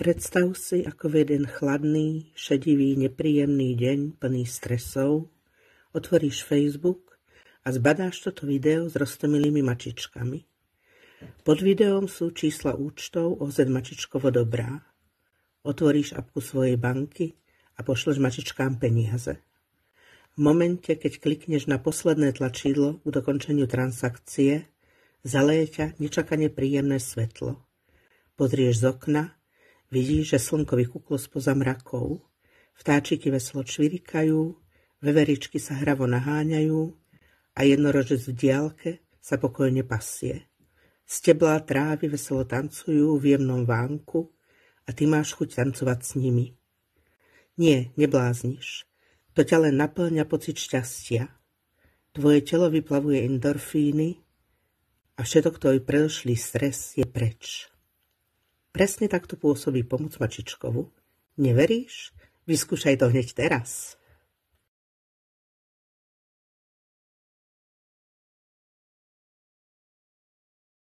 Predstav si, ako v jeden chladný, šedivý, nepríjemný deň plný stresov otvoríš Facebook a zbadáš toto video s roztomilými mačičkami. Pod videom sú čísla účtov OZ Mačičkovo Dobrá. Otvoríš apku svojej banky a pošleš mačičkám peniaze. V momente, keď klikneš na posledné tlačidlo k dokončeniu transakcie, zaleje ťa nečakane príjemné svetlo. Pozrieš z okna, vidíš, že slnko vykúklo spoza mrakov, vtáčiky veselo čvirikajú, veveričky sa hravo naháňajú a jednorožec v diaľke sa pokojne pasie. Steblá trávy veselo tancujú v jemnom vánku a ty máš chuť tancovať s nimi. Nie, neblázniš. To ťa len naplňa pocit šťastia. Tvoje telo vyplavuje endorfíny a všetok tvoj predošlý stres je preč. Presne takto pôsobí pomoc Mačičkovu. Neveríš? Vyskúšaj to hneď teraz.